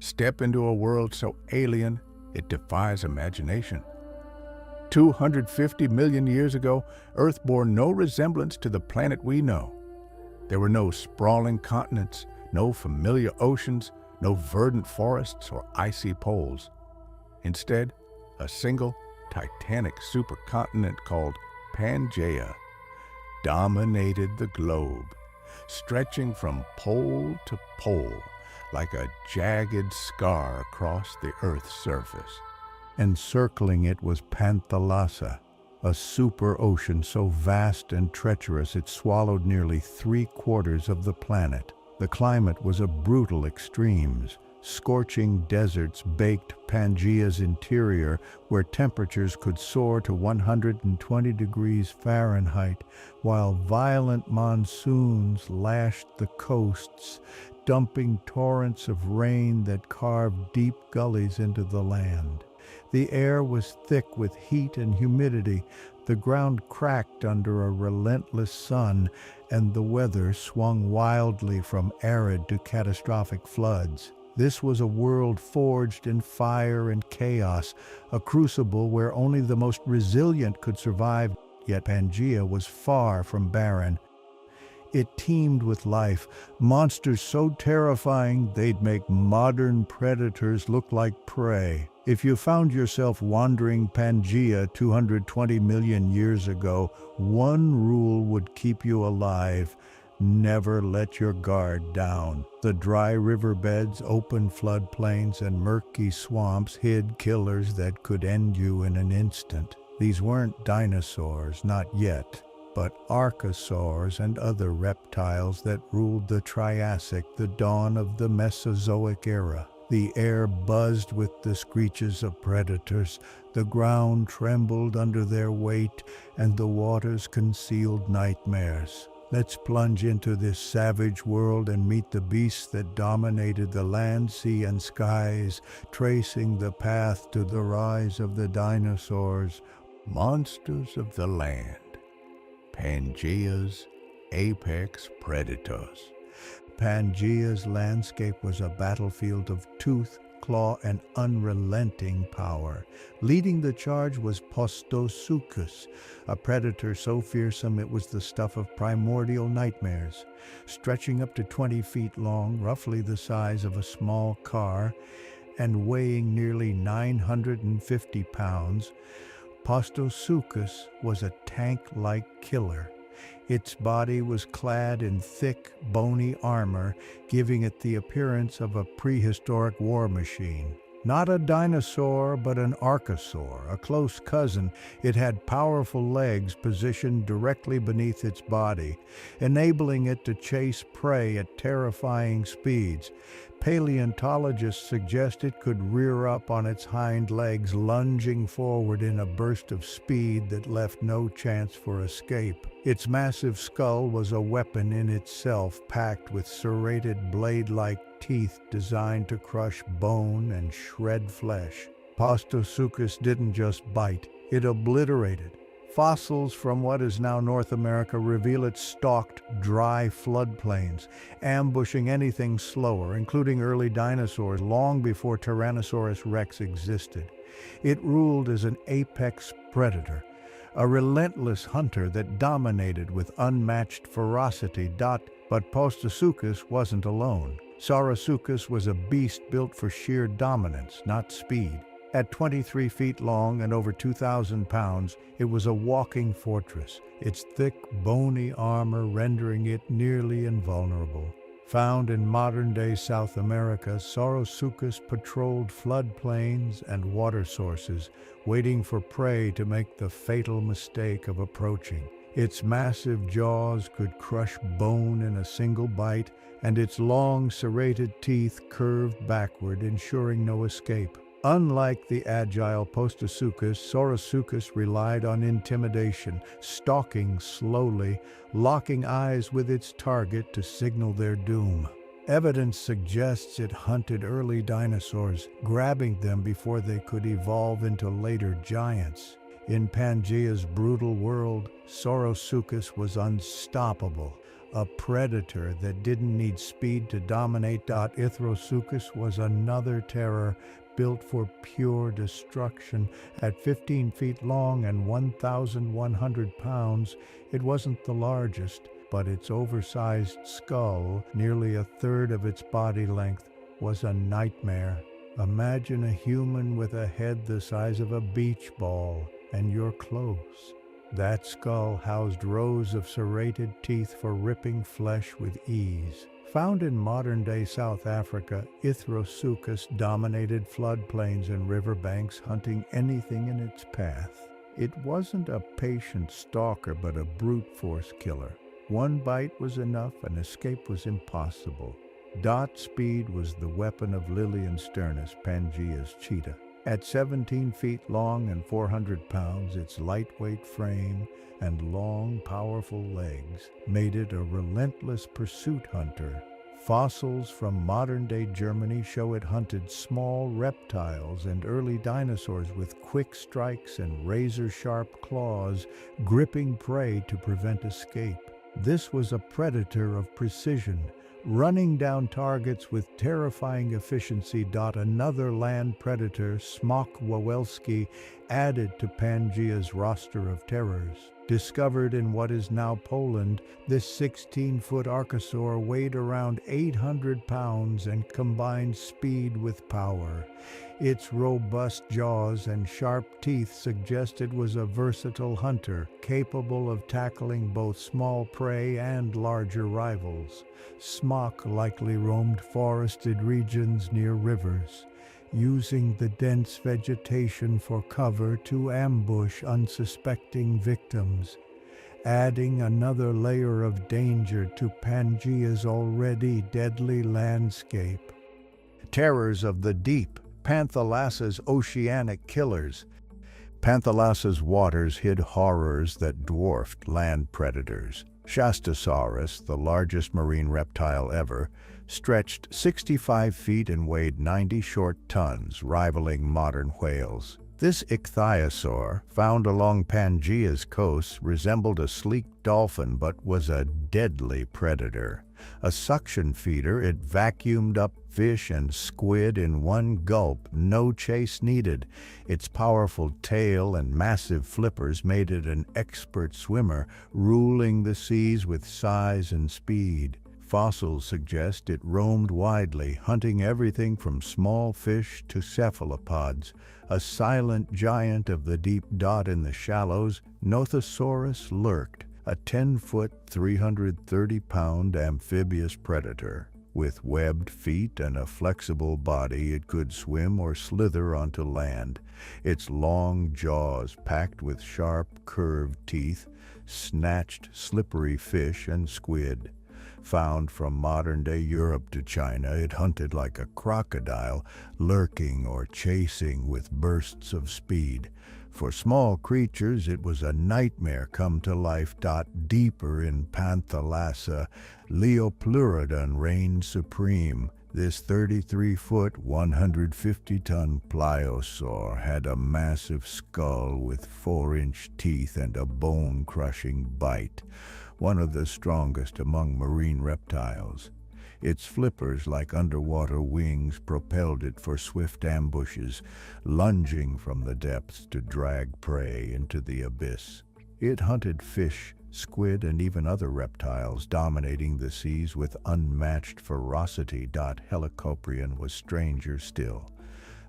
Step into a world so alien it defies imagination. 250 million years ago, Earth bore no resemblance to the planet we know. There were no sprawling continents, no familiar oceans, no verdant forests or icy poles. Instead, a single, titanic supercontinent called Pangaea dominated the globe, stretching from pole to pole like a jagged scar across the Earth's surface. Encircling it was Panthalassa, a super ocean so vast and treacherous it swallowed nearly 3/4 of the planet. The climate was of brutal extremes. Scorching deserts baked Pangaea's interior, where temperatures could soar to 120 degrees Fahrenheit, while violent monsoons lashed the coasts, dumping torrents of rain that carved deep gullies into the land. The air was thick with heat and humidity, the ground cracked under a relentless sun, and the weather swung wildly from arid to catastrophic floods. This was a world forged in fire and chaos, a crucible where only the most resilient could survive, yet Pangaea was far from barren. It teemed with life, monsters so terrifying they'd make modern predators look like prey. If you found yourself wandering Pangaea 220 million years ago, one rule would keep you alive: never let your guard down. The dry riverbeds, open floodplains, and murky swamps hid killers that could end you in an instant. These weren't dinosaurs, not yet, but archosaurs and other reptiles that ruled the Triassic, the dawn of the Mesozoic era. The air buzzed with the screeches of predators, the ground trembled under their weight, and the waters concealed nightmares. Let's plunge into this savage world and meet the beasts that dominated the land, sea, and skies, tracing the path to the rise of the dinosaurs, monsters of the land, Pangaea's apex predators. Pangaea's landscape was a battlefield of tooth, claw, and unrelenting power. Leading the charge was Postosuchus, a predator so fearsome it was the stuff of primordial nightmares. Stretching up to 20 feet long, roughly the size of a small car, and weighing nearly 950 pounds, Postosuchus was a tank-like killer. Its body was clad in thick, bony armor, giving it the appearance of a prehistoric war machine. Not a dinosaur, but an archosaur, a close cousin, it had powerful legs positioned directly beneath its body, enabling it to chase prey at terrifying speeds. Paleontologists suggest it could rear up on its hind legs, lunging forward in a burst of speed that left no chance for escape. Its massive skull was a weapon in itself, packed with serrated blade-like teeth designed to crush bone and shred flesh. Postosuchus didn't just bite, it obliterated. Fossils from what is now North America reveal it stalked dry floodplains, ambushing anything slower, including early dinosaurs long before Tyrannosaurus rex existed. It ruled as an apex predator, a relentless hunter that dominated with unmatched ferocity. But Postosuchus wasn't alone. Saurosuchus was a beast built for sheer dominance, not speed. At 23 feet long and over 2,000 pounds, it was a walking fortress, its thick, bony armor rendering it nearly invulnerable. Found in modern-day South America, Saurosuchus patrolled floodplains and water sources, waiting for prey to make the fatal mistake of approaching. Its massive jaws could crush bone in a single bite, and its long, serrated teeth curved backward, ensuring no escape. Unlike the agile Postosuchus, Saurosuchus relied on intimidation, stalking slowly, locking eyes with its target to signal their doom. Evidence suggests it hunted early dinosaurs, grabbing them before they could evolve into later giants. In Pangaea's brutal world, Saurosuchus was unstoppable, A predator that didn't need speed to dominate. Ithrosuchus was another terror built for pure destruction. At 15 feet long and 1,100 pounds, it wasn't the largest, but its oversized skull, nearly a third of its body length, was a nightmare. Imagine a human with a head the size of a beach ball, and you're close. That skull housed rows of serrated teeth for ripping flesh with ease. Found in modern-day South Africa, Ithrosuchus dominated floodplains and riverbanks, hunting anything in its path. It wasn't a patient stalker, but a brute force killer. One bite was enough, and escape was impossible. Dot speed was the weapon of Lilian Sternus, Pangaea's cheetah. At 17 feet long and 400 pounds, its lightweight frame and long, powerful legs made it a relentless pursuit hunter. Fossils from modern-day Germany show it hunted small reptiles and early dinosaurs with quick strikes and razor-sharp claws, gripping prey to prevent escape. This was a predator of precision, running down targets with terrifying efficiency. Another land predator, Smok Wawelski, added to Pangaea's roster of terrors. Discovered in what is now Poland, this 16-foot archosaur weighed around 800 pounds and combined speed with power. Its robust jaws and sharp teeth suggest it was a versatile hunter, capable of tackling both small prey and larger rivals. Smok likely roamed forested regions near rivers, using the dense vegetation for cover to ambush unsuspecting victims, adding another layer of danger to Pangaea's already deadly landscape. Terrors of the deep, Panthalassa's oceanic killers. Panthalassa's waters hid horrors that dwarfed land predators. Shastasaurus, the largest marine reptile ever, stretched 65 feet and weighed 90 short tons, rivaling modern whales. This ichthyosaur, found along Pangaea's coasts, resembled a sleek dolphin but was a deadly predator. A suction feeder, it vacuumed up fish and squid in one gulp, no chase needed. Its powerful tail and massive flippers made it an expert swimmer, ruling the seas with size and speed. Fossils suggest it roamed widely, hunting everything from small fish to cephalopods. A silent giant of the deep. In the shallows, Nothosaurus lurked, a 10-foot, 330-pound amphibious predator. With webbed feet and a flexible body, it could swim or slither onto land. Its long jaws, packed with sharp, curved teeth, snatched slippery fish and squid. Found from modern-day Europe to China, it hunted like a crocodile, lurking or chasing with bursts of speed. For small creatures, it was a nightmare come to life. Deeper in Panthalassa, Leopleurodon reigned supreme. This 33-foot, 150-ton pliosaur had a massive skull with 4-inch teeth and a bone-crushing bite, one of the strongest among marine reptiles. Its flippers, like underwater wings, propelled it for swift ambushes, lunging from the depths to drag prey into the abyss. It hunted fish, squid, and even other reptiles, dominating the seas with unmatched ferocity. Helicoprion was stranger still.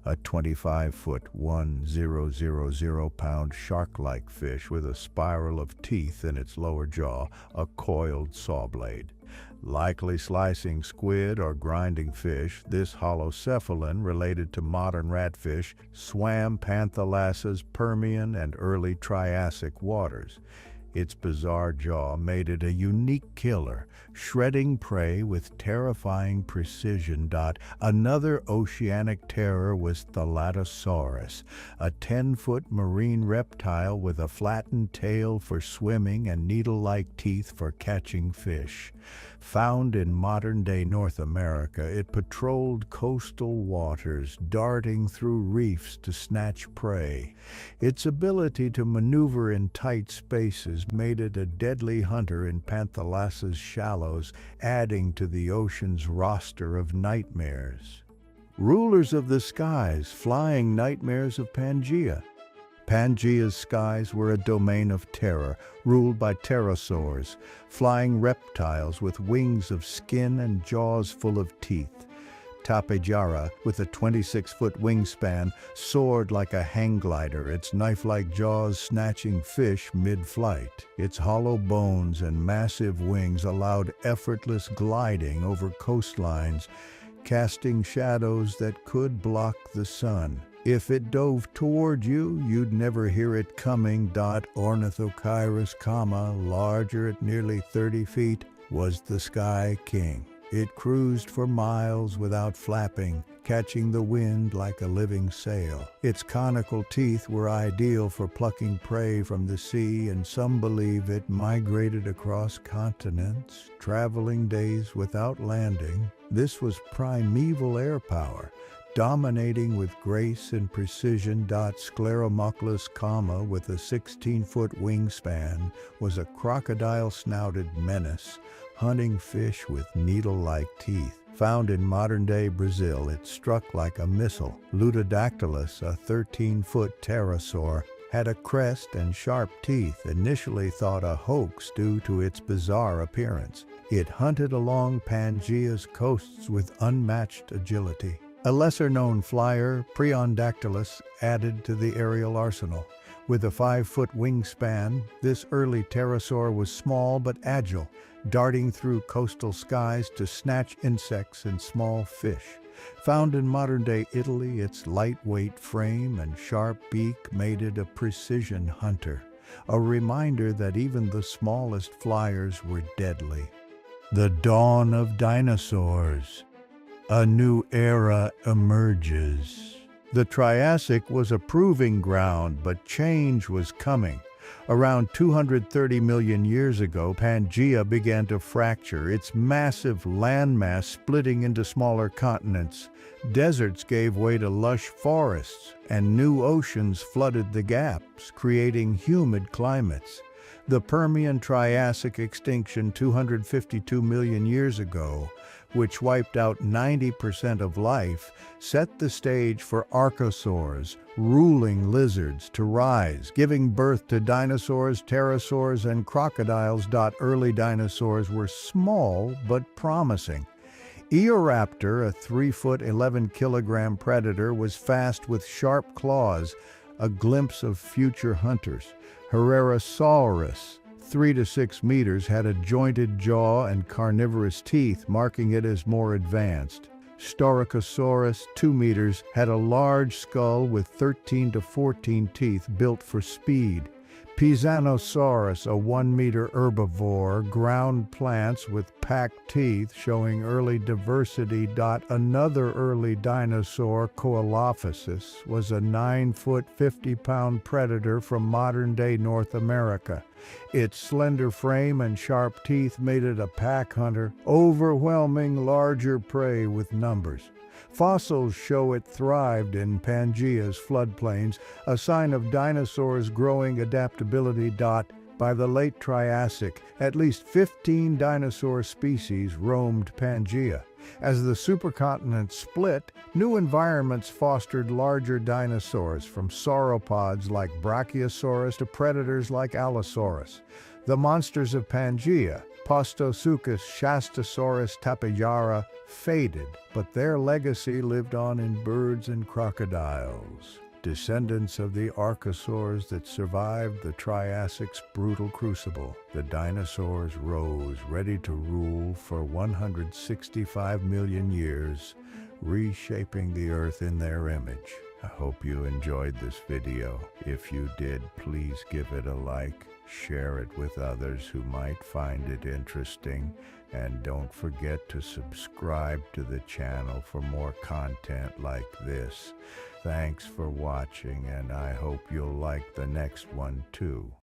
A 25-foot, 1,000-pound shark-like fish with a spiral of teeth in its lower jaw, a coiled saw blade. Likely slicing squid or grinding fish, this holocephalin, related to modern ratfish, swam Panthalassa's Permian and early Triassic waters. Its bizarre jaw made it a unique killer, shredding prey with terrifying precision. Another oceanic terror was Thalattosaurus, a 10-foot marine reptile with a flattened tail for swimming and needle-like teeth for catching fish. Found in modern-day North America, it patrolled coastal waters, darting through reefs to snatch prey. Its ability to maneuver in tight spaces made it a deadly hunter in Panthalassa's shallows, adding to the ocean's roster of nightmares. Rulers of the skies, flying nightmares of Pangaea. Pangaea's skies were a domain of terror, ruled by pterosaurs, flying reptiles with wings of skin and jaws full of teeth. Tapejara, with a 26-foot wingspan, soared like a hang glider, its knife-like jaws snatching fish mid-flight. Its hollow bones and massive wings allowed effortless gliding over coastlines, casting shadows that could block the sun. If it dove toward you, you'd never hear it coming. Ornithocheirus, larger at nearly 30 feet, was the Sky King. It cruised for miles without flapping, catching the wind like a living sail. Its conical teeth were ideal for plucking prey from the sea, and some believe it migrated across continents, traveling days without landing. This was primeval air power, dominating with grace and precision. Scleromochlus, with a 16-foot wingspan, was a crocodile-snouted menace, hunting fish with needle-like teeth. Found in modern-day Brazil, it struck like a missile. Lutodactylus, a 13-foot pterosaur, had a crest and sharp teeth, initially thought a hoax due to its bizarre appearance. It hunted along Pangaea's coasts with unmatched agility. A lesser-known flyer, Preondactylus, added to the aerial arsenal. With a 5-foot wingspan, this early pterosaur was small but agile, darting through coastal skies to snatch insects and small fish. Found in modern-day Italy, its lightweight frame and sharp beak made it a precision hunter, a reminder that even the smallest flyers were deadly. The dawn of dinosaurs. A new era emerges. The Triassic was a proving ground, but change was coming. Around 230 million years ago, Pangaea began to fracture, its massive landmass splitting into smaller continents. Deserts gave way to lush forests, and new oceans flooded the gaps, creating humid climates. The Permian-Triassic extinction 252 million years ago, which wiped out 90% of life, set the stage for archosaurs, ruling lizards, to rise, giving birth to dinosaurs, pterosaurs, and crocodiles. Early dinosaurs were small but promising. Eoraptor, a 3-foot, 11-kilogram predator, was fast with sharp claws, a glimpse of future hunters. Herrerasaurus, 3 to 6 meters, had a jointed jaw and carnivorous teeth, marking it as more advanced. Styracosaurus, 2 meters, had a large skull with 13 to 14 teeth built for speed. Pisanosaurus, a 1-meter herbivore, ground plants with packed teeth, showing early diversity. Another early dinosaur, Coelophysis, was a 9-foot, 50-pound predator from modern-day North America. Its slender frame and sharp teeth made it a pack hunter, overwhelming larger prey with numbers. Fossils show it thrived in Pangaea's floodplains, a sign of dinosaurs' growing adaptability. By the late Triassic, at least 15 dinosaur species roamed Pangaea. As the supercontinent split, new environments fostered larger dinosaurs, from sauropods like Brachiosaurus to predators like Allosaurus. The monsters of Pangaea, Postosuchus, Shastasaurus, Tapejara, faded, but their legacy lived on in birds and crocodiles, descendants of the archosaurs that survived the Triasic's brutal crucible. The dinosaurs rose, ready to rule for 165 million years, reshaping the Earth in their image. I hope you enjoyed this video. If you did, please give it a like, share it with others who might find it interesting, and don't forget to subscribe to the channel for more content like this. Thanks for watching, and I hope you'll like the next one too.